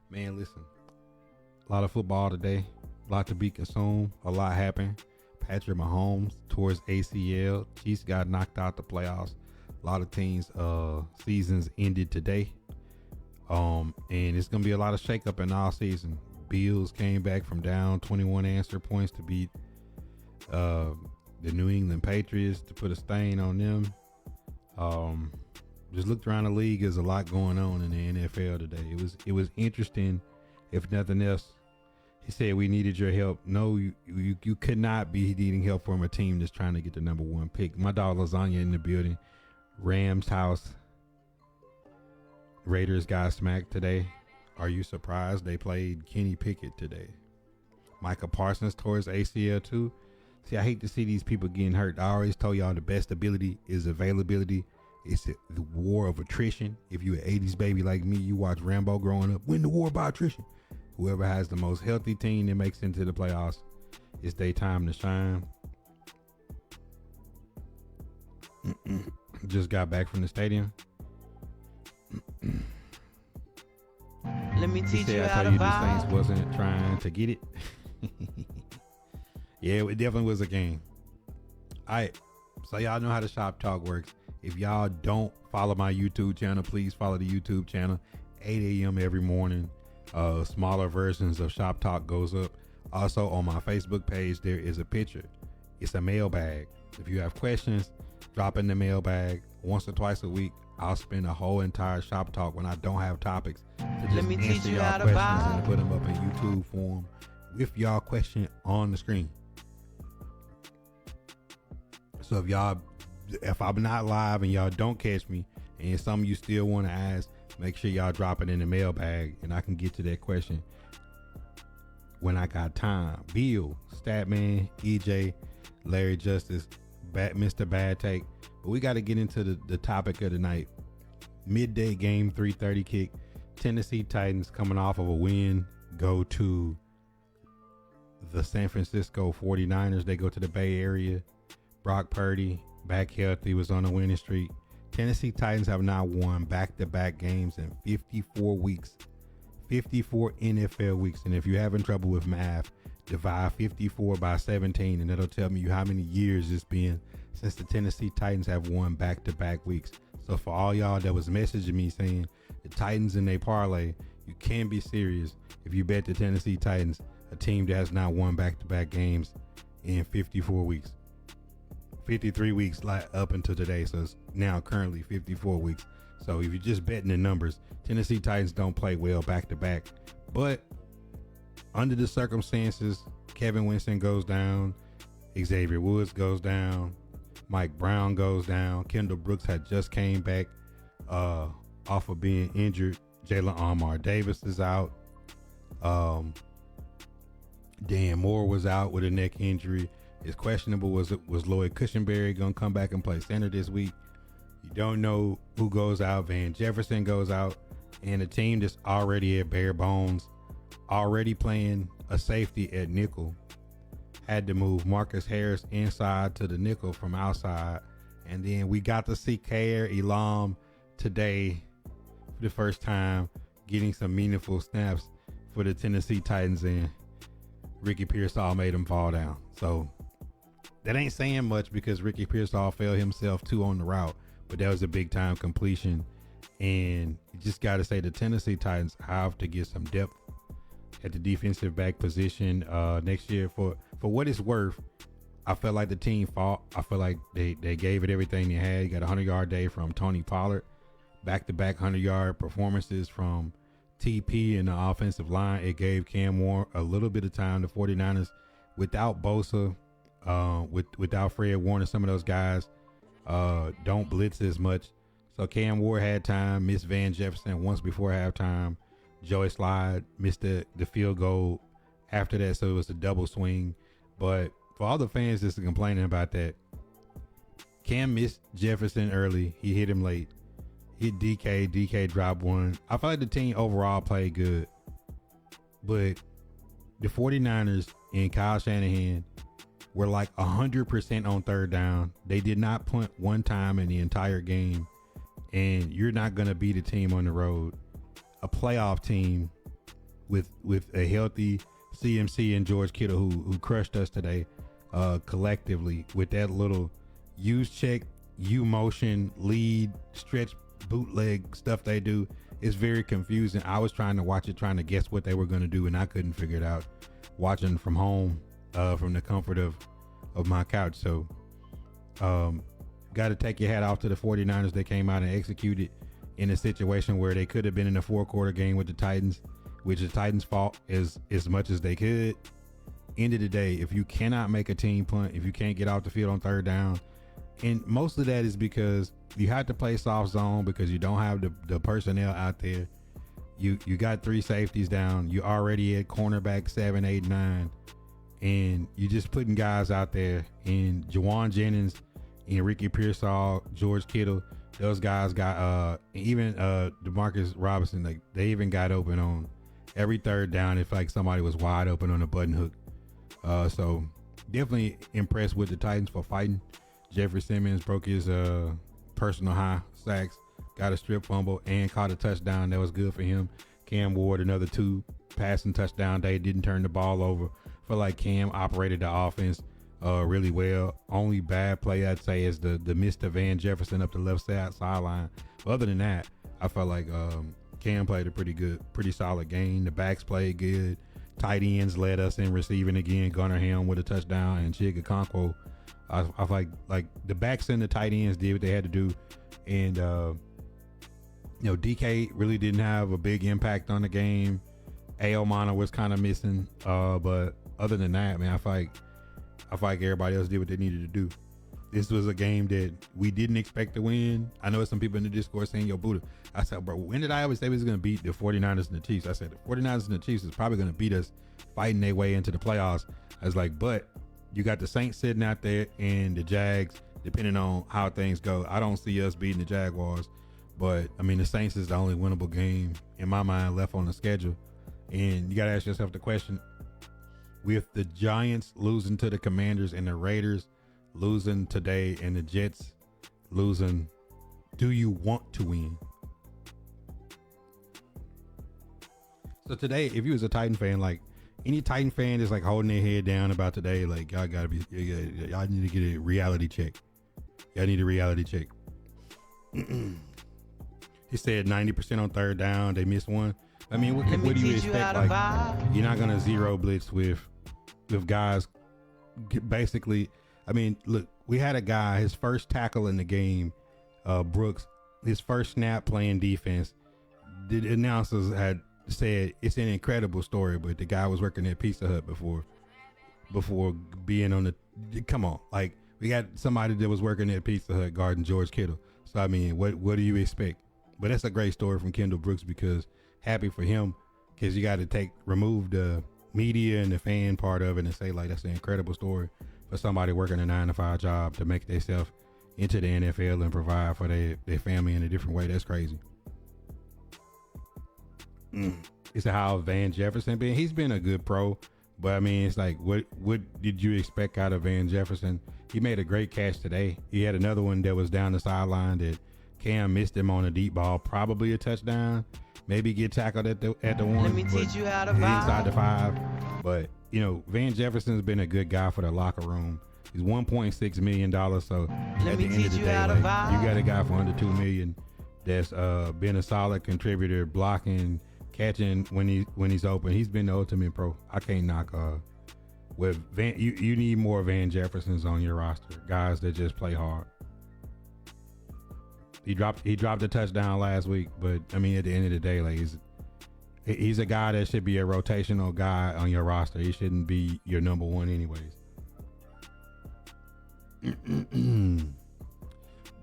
Man, listen, a lot of football today, a lot to be consumed, a lot happened. Patrick Mahomes towards ACL. Chiefs got knocked out the playoffs. A lot of teams' seasons ended today. And it's gonna be a lot of shakeup in all season. Bills came back from down 21 answer points to beat the New England Patriots to put a stain on them. Just looked around the league. There's a lot going on in the NFL today. It was interesting, if nothing else. He said we needed your help. No, you could not be needing help from a team that's trying to get the number one pick. My dog Lasagna in the building. Rams house. Raiders got smacked today. Are you surprised they played Kenny Pickett today? Micah Parsons towards ACL too. See, I hate to see these people getting hurt. I always told y'all the best ability is availability. It's the war of attrition. If you an 80s baby like me, you watch Rambo growing up, win the war by attrition. Whoever has the most healthy team that makes it into the playoffs, it's their time to shine. Just got back from the stadium. Let me teach you I how told to you the vibe. Saints wasn't trying to get it. Yeah, it definitely was a game. All right, so y'all know how the Shop Talk works. If y'all don't follow my YouTube channel, please follow the YouTube channel. 8 a.m. every morning. Smaller versions of Shop Talk goes up. Also on my Facebook page, there is a picture. It's a mailbag. If you have questions, drop in the mailbag. Once or twice a week, I'll spend a whole entire Shop Talk when I don't have topics to just me teach answer you y'all how to questions vibe. and put them up in YouTube form with y'all question on the screen. So if I'm not live and y'all don't catch me and some of you still want to ask, make sure y'all drop it in the mailbag and I can get to that question when I got time. Bill, Statman, EJ, Larry Justice, Mr. Bad Take. But we got to get into the topic of the night. Midday game, 3:30 kick. Tennessee Titans coming off of a win go to the San Francisco 49ers. They go to the Bay Area. Brock Purdy, back healthy, was on a winning streak. Tennessee Titans have now won back-to-back games in 54 weeks. 54 NFL weeks. And if you're having trouble with math, divide 54 by 17 and it'll tell me how many years it's been since the Tennessee Titans have won back-to-back weeks. So for all y'all that was messaging me saying the Titans in their parlay, you can't be serious if you bet the Tennessee Titans, a team that has not won back-to-back games in 54 weeks. 53 weeks up until today, so it's now currently 54 weeks. So if you're just betting the numbers, Tennessee Titans don't play well back to back. But under the circumstances, Kevin Winston goes down, Xavier Woods goes down, Mike Brown goes down, Kendall Brooks had just came back off of being injured. Jalen Armour Davis is out. Dan Moore was out with a neck injury. It's questionable. Was Lloyd Cushenberry going to come back and play center this week? You don't know who goes out. Van Jefferson goes out. And a team that's already at bare bones, already playing a safety at nickel, had to move Marcus Harris inside to the nickel from outside. And then we got to see Kair Elam today for the first time getting some meaningful snaps for the Tennessee Titans, and Ricky Pearsall made him fall down. So that ain't saying much because Ricky Pearsall fell himself too on the route, but that was a big time completion. And you just got to say the Tennessee Titans have to get some depth at the defensive back position next year. For what it's worth, I felt like the team fought. I feel like they gave it everything they had. You got a 100-yard day from Tony Pollard, back-to-back 100-yard performances from TP and the offensive line. It gave Cam Warren a little bit of time. The 49ers, without Bosa, without Fred Warner, some of those guys don't blitz as much. So Cam Ward had time, missed Van Jefferson once before halftime. Joey Slide missed the field goal after that, so it was a double swing. But for all the fans that's complaining about that, Cam missed Jefferson early. He hit him late. Hit DK. DK dropped one. I feel like the team overall played good. But the 49ers and Kyle Shanahan were like 100% on third down. They did not punt one time in the entire game. And you're not going to beat a team on the road, a playoff team with a healthy CMC and George Kittle who crushed us today, collectively with that little use check, U motion, lead, stretch, bootleg stuff they do. It's very confusing. I was trying to watch it, trying to guess what they were going to do, and I couldn't figure it out. Watching from home, from the comfort of my couch. So, got to take your hat off to the 49ers. They came out and executed in a situation where they could have been in a 4-quarter game with the Titans, which the Titans fought as much as they could. End of the day, if you cannot make a team punt, if you can't get off the field on third down, and most of that is because you have to play soft zone because you don't have the personnel out there. You got 3 safeties down. You already at cornerback 7, 8, 9, and you just putting guys out there. And Juwan Jennings, and Ricky Pearsall, George Kittle, those guys got even Demarcus Robinson. Like they even got open on every third down if like somebody was wide open on a button hook. So definitely impressed with the Titans for fighting. Jeffrey Simmons broke his personal high sacks, got a strip fumble, and caught a touchdown. That was good for him. Cam Ward, another 2 passing touchdown. They didn't turn the ball over. Feel like Cam operated the offense really well. Only bad play I'd say is the miss to Van Jefferson up the left sideline. But other than that, I felt like Cam played a pretty solid game. The backs played good. Tight ends led us in receiving again. Gunnar Helm with a touchdown, and Chig Okonkwo. I like the backs and the tight ends did what they had to do, and DK really didn't have a big impact on the game. Aomana was kind of missing, but other than that, man, I feel like everybody else did what they needed to do. This was a game that we didn't expect to win. I know some people in the Discord saying, yo, Buddha. I said, bro, when did I ever say we was going to beat the 49ers and the Chiefs? I said, the 49ers and the Chiefs is probably going to beat us fighting their way into the playoffs. I was like, but you got the Saints sitting out there and the Jags, depending on how things go. I don't see us beating the Jaguars. But, I mean, the Saints is the only winnable game, in my mind, left on the schedule. And you got to ask yourself the question, with the Giants losing to the Commanders and the Raiders losing today and the Jets losing, do you want to win? So today, if you was a Titan fan, like any Titan fan is like holding their head down about today, like y'all need to get a reality check. Y'all need a reality check. He said 90% on third down. They missed one. I mean, what do you expect? Like, you're not gonna zero blitz with guys. Basically, I mean, look, we had a guy. His first tackle in the game, Brooks. His first snap playing defense. The announcers had said it's an incredible story, but the guy was working at Pizza Hut before being on the. Come on, like we got somebody that was working at Pizza Hut guarding George Kittle. So I mean, what do you expect? But that's a great story from Kendall Brooks, because happy for him, because you got to remove the media and the fan part of it and say like that's an incredible story for somebody working a 9-to-5 job to make themselves into the NFL and provide for their family in a different way. That's crazy. It's how Van Jefferson been. He's been a good pro, but I mean, it's like what did you expect out of Van Jefferson? He made a great catch today. He had another one that was down the sideline that Cam missed him on a deep ball, probably a touchdown. Maybe get tackled at the one. Let me teach you how to vibe. Inside the 5. But Van Jefferson's been a good guy for the locker room. He's $1.6 million. So at the end of the day, like, you got a guy for under $2 million that's been a solid contributor, blocking, catching when he's open. He's been the ultimate pro. I can't knock. With Van, you need more Van Jeffersons on your roster, guys that just play hard. He dropped a touchdown last week, but I mean, at the end of the day, like he's a guy that should be a rotational guy on your roster. He shouldn't be your number one anyways.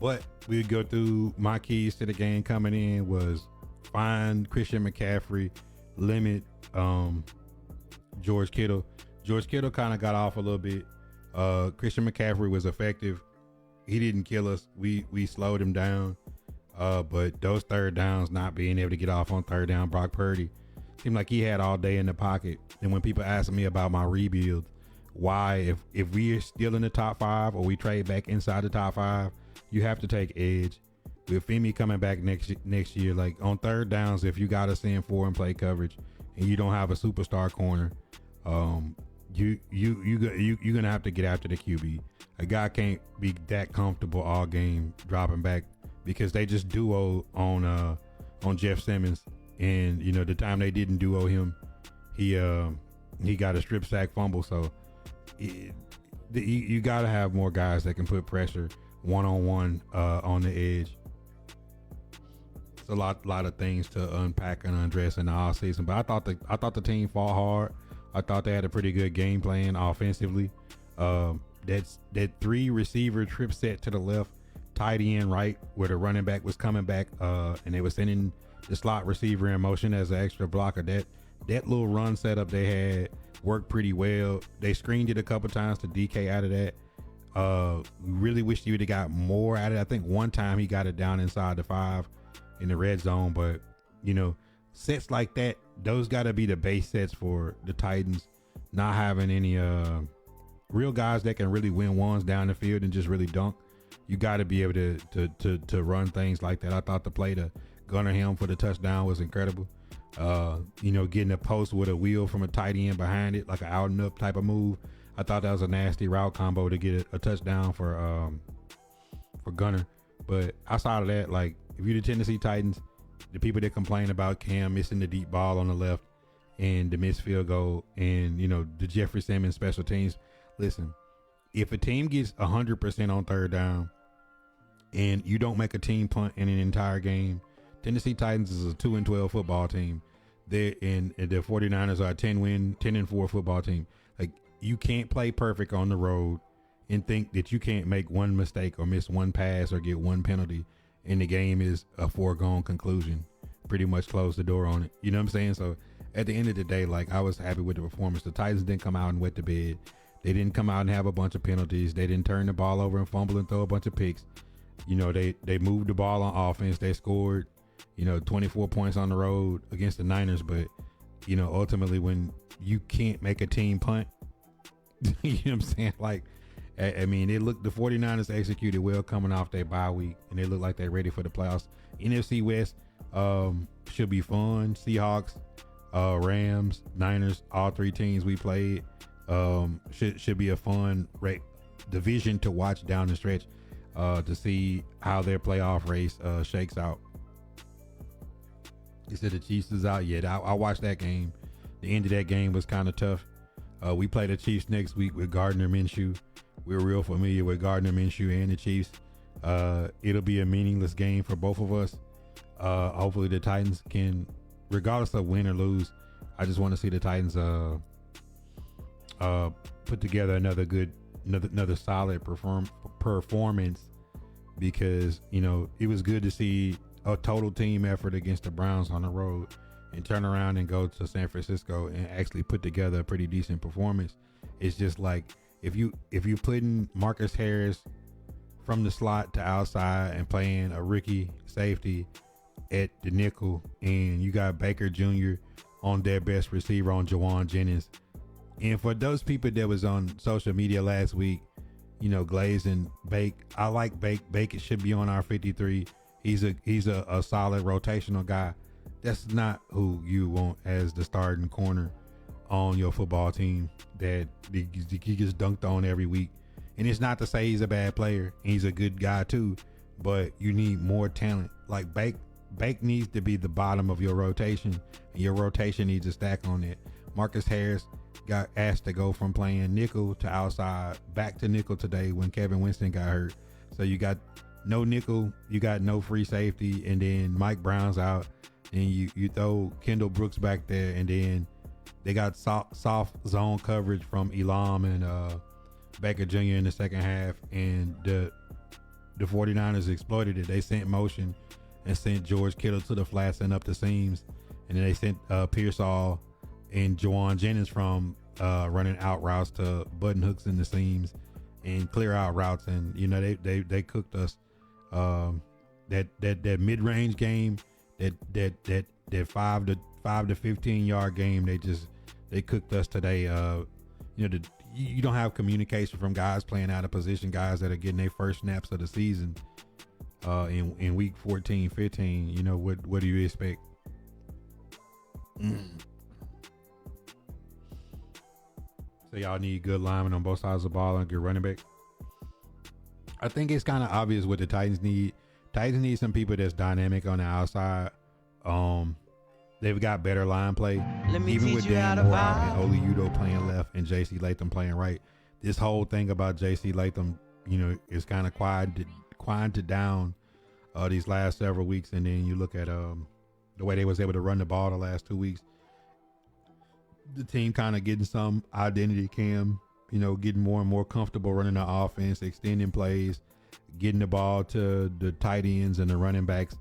But we go through my keys to the game coming in was find Christian McCaffrey, limit George Kittle. George Kittle kind of got off a little bit. Christian McCaffrey was effective. He didn't kill us. We slowed him down. But those third downs, not being able to get off on third down, Brock Purdy seemed like he had all day in the pocket. And when people ask me about my rebuild, why if we are still in the top 5 or we trade back inside the top 5, you have to take edge. With Femi coming back next year, like on third downs, if you got to send 4 and play coverage and you don't have a superstar corner, you're gonna have to get after the QB. A guy can't be that comfortable all game dropping back because they just duo on Jeff Simmons, and the time they didn't duo him, he got a strip sack fumble. So you got to have more guys that can put pressure one-on-one on the edge. It's a lot of things to unpack and undress in the offseason, but I thought the team fought hard. I thought they had a pretty good game plan offensively. That 3 receiver trip set to the left, tight end right, where the running back was coming back, and they were sending the slot receiver in motion as an extra blocker. That little run setup they had worked pretty well. They screened it a couple times to DK out of that. Really wish he would have got more out of it. I think one time he got it down inside the 5 in the red zone, but sets like that, those got to be the base sets for the Titans. Not having any real guys that can really win ones down the field and just really dunk. You got to be able to run things like that. I thought the play to Gunnar him for the touchdown was incredible. Getting a post with a wheel from a tight end behind it, like an out and up type of move. I thought that was a nasty route combo to get a touchdown for Gunnar. But outside of that, like, if you're the Tennessee Titans, the people that complain about Cam missing the deep ball on the left and the missed field goal and, the Jeffrey Simmons special teams, listen, if a team gets 100% on third down and you don't make a team punt in an entire game, Tennessee Titans is a 2-12 football team. The 49ers are a 10-4 football team. Like, you can't play perfect on the road and think that you can't make one mistake or miss one pass or get one penalty and the game is a foregone conclusion. Pretty much close the door on it. You know what I'm saying? So at the end of the day, like, I was happy with the performance. The Titans didn't come out and wet the bed. They didn't come out and have a bunch of penalties. They didn't turn the ball over and fumble and throw a bunch of picks. They moved the ball on offense. They scored, 24 points on the road against the Niners. But, ultimately when you can't make a team punt, you know what I'm saying? Like, I mean, the 49ers executed well coming off their bye week, and they look like they're ready for the playoffs. NFC West should be fun. Seahawks, Rams, Niners, all 3 teams we played should be a fun division to watch down the stretch to see how their playoff race shakes out. You said the Chiefs is out yet. I watched that game. The end of that game was kind of tough. We play the Chiefs next week with Gardner Minshew. We're real familiar with Gardner Minshew and the Chiefs. It'll be a meaningless game for both of us. Hopefully the Titans can, regardless of win or lose, I just want to see the Titans put together another solid performance, because it was good to see a total team effort against the Browns on the road and turn around and go to San Francisco and actually put together a pretty decent performance. It's just like, if you putting Marcus Harris from the slot to outside and playing a rookie safety at the nickel, and you got Baker Jr. on their best receiver on Jawan Jennings. And for those people that was on social media last week, glazing Bake, I like Bake. Bake should be on our 53. He's a solid rotational guy. That's not who you want as the starting corner on your football team that he gets dunked on every week. And it's not to say he's a bad player. He's a good guy too, but you need more talent. Like Bake needs to be the bottom of your rotation, and your rotation needs a stack on it. Marcus Harris got asked to go from playing nickel to outside back to nickel today when Kevin Winston got hurt. So you got no nickel, you got no free safety, and then Mike Brown's out, and you throw Kendall Brooks back there, and then they got soft zone coverage from Elam and Baker Jr. in the second half, and the 49ers exploited it. They sent motion and sent George Kittle to the flats and up the seams, and then they sent Pearsall and Jawan Jennings from running out routes to button hooks in the seams and clear out routes, and they cooked us. That mid range game, that 5 to 15 yard game, they cooked us today. You don't have communication from guys playing out of position, guys that are getting their first snaps of the season in week 14, 15. What do you expect? y'all need good linemen on both sides of the ball and good running back. I think it's kind of obvious what the Titans need. Titans need some people that's dynamic on the outside. They've got better line play. Let me Even teach with you how Dan to Moore out vibe. and Oli Udoh playing left and J.C. Latham playing right. This whole thing about J.C. Latham, is kind of quieted down these last several weeks. And then you look at the way they was able to run the ball the last 2 weeks. The team kind of getting some identity, Cam, getting more and more comfortable running the offense, extending plays, getting the ball to the tight ends and the running backs.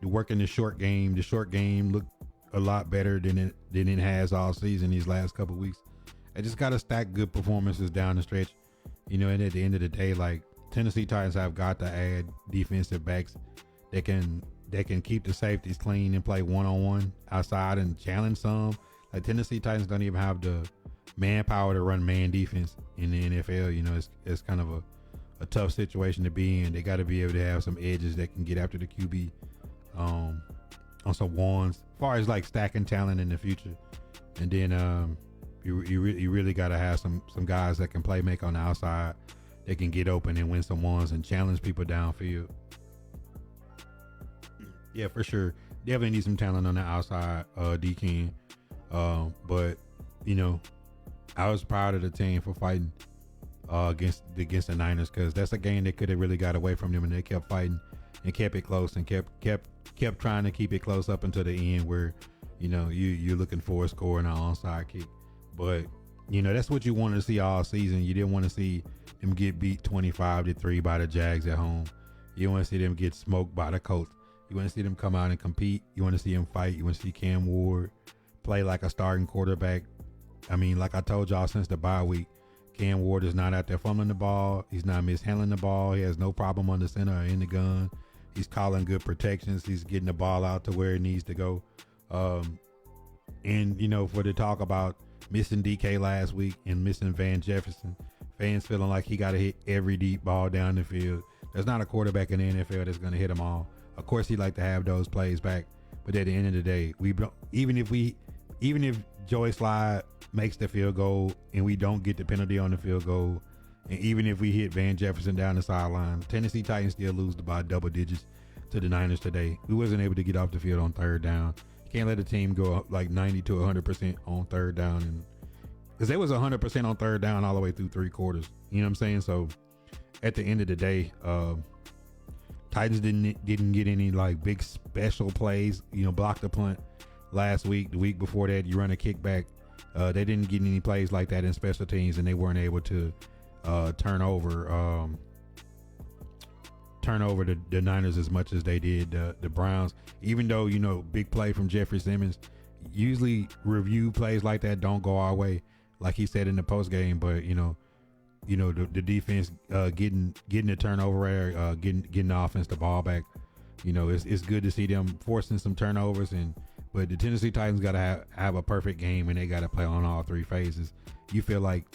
Working the short game. The short game looked a lot better than it has all season these last couple of weeks. I just got to stack good performances down the stretch. And at the end of the day, like Tennessee Titans have got to add defensive backs that can keep the safeties clean and play one-on-one outside and challenge some. Like Tennessee Titans don't even have the manpower to run man defense in the NFL. It's kind of a tough situation to be in. They got to be able to have some edges that can get after the QB on some ones as far as like stacking talent in the future. And then you really got to have some guys that can make on the outside. They can get open and win some ones and challenge people downfield. Yeah, for sure. Definitely need some talent on the outside, D-Ken. But I was proud of the team for fighting against the Niners, because that's a game that could have really got away from them, and they kept fighting and kept it close and kept trying to keep it close up until the end, where you're looking for a score and an onside kick. But that's what you wanted to see all season. You didn't want to see them get beat 25-3 by the Jags at home. You want to see them get smoked by the Colts. You want to see them come out and compete. You want to see them fight. You want to see Cam Ward play like a starting quarterback. I mean, like I told y'all since the bye week, Cam Ward is not out there fumbling the ball. He's not mishandling the ball. He has no problem on the center or in the gun. He's calling good protections. He's getting the ball out to where it needs to go. And for the talk about missing DK last week and missing Van Jefferson, fans feeling like he got to hit every deep ball down the field. There's not a quarterback in the NFL that's going to hit them all. Of course, he'd like to have those plays back, but at the end of the day, even if Joey Slide makes the field goal and we don't get the penalty on the field goal, and even if we hit Van Jefferson down the sideline, Tennessee Titans still lose by double digits to the Niners today. We wasn't able to get off the field on third down. You can't let the team go up like 90 to 100% on third down, and because they was 100% on third down all the way through three quarters. You know what I'm saying? So at the end of the day, Titans didn't get any like big special plays. Block the punt last week. The week before that, you run a kickback. They didn't get any plays like that in special teams, and they weren't able to turn over the Niners as much as they did the Browns. Even though big play from Jeffrey Simmons, usually review plays like that don't go our way, like he said in the post game. But the defense getting the turnover, getting the offense the ball back. It's good to see them forcing some turnovers, but the Tennessee Titans got to have a perfect game, and they got to play on all three phases. You feel like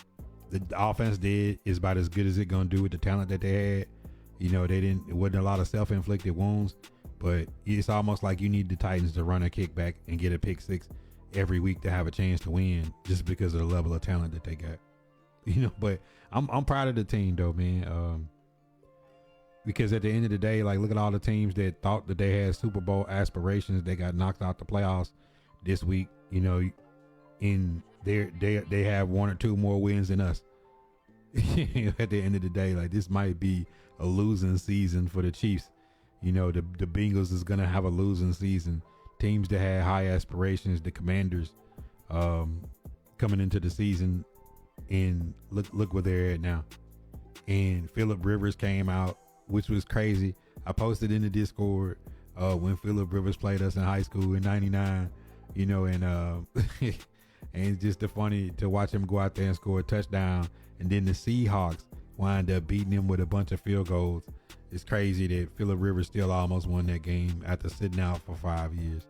the offense is about as good as it gonna do with the talent that they had. It wasn't a lot of self-inflicted wounds, but it's almost like you need the Titans to run a kickback and get a pick six every week to have a chance to win, just because of the level of talent that they got. But I'm proud of the team though, man. Because at the end of the day, like, look at all the teams that thought that they had Super Bowl aspirations. They got knocked out the playoffs this week. And they have one or two more wins than us. At the end of the day, like, this might be a losing season for the Chiefs. The Bengals is gonna have a losing season. Teams that had high aspirations, the Commanders, coming into the season, and look where they're at now. And Phillip Rivers came out, which was crazy. I posted in the Discord when Phillip Rivers played us in high school in '99, and and it's just funny to watch him go out there and score a touchdown, and then the Seahawks wind up beating him with a bunch of field goals. It's crazy that Phillip Rivers still almost won that game after sitting out for 5 years.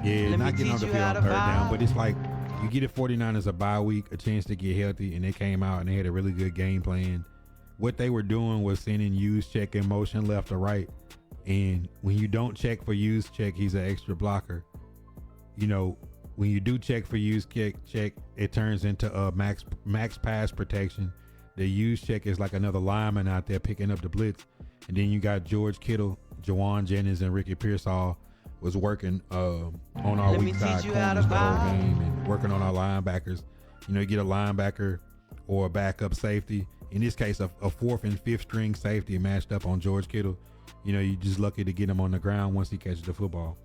Yeah, not getting on the field on third down, but it's like you get a 49ers a bye week, a chance to get healthy, and they came out and they had a really good game plan. What they were doing was sending use check in motion left or right, and when you don't check for use check, he's an extra blocker. when you do check for use check, it turns into a max pass protection. The use check is like another lineman out there picking up the blitz. And then you got George Kittle, Jawan Jennings, and Ricky Pearsall was working on our weak side corners the whole game and working on our linebackers. You get a linebacker or a backup safety. In this case, a fourth and fifth string safety matched up on George Kittle. You're just lucky to get him on the ground once he catches the football.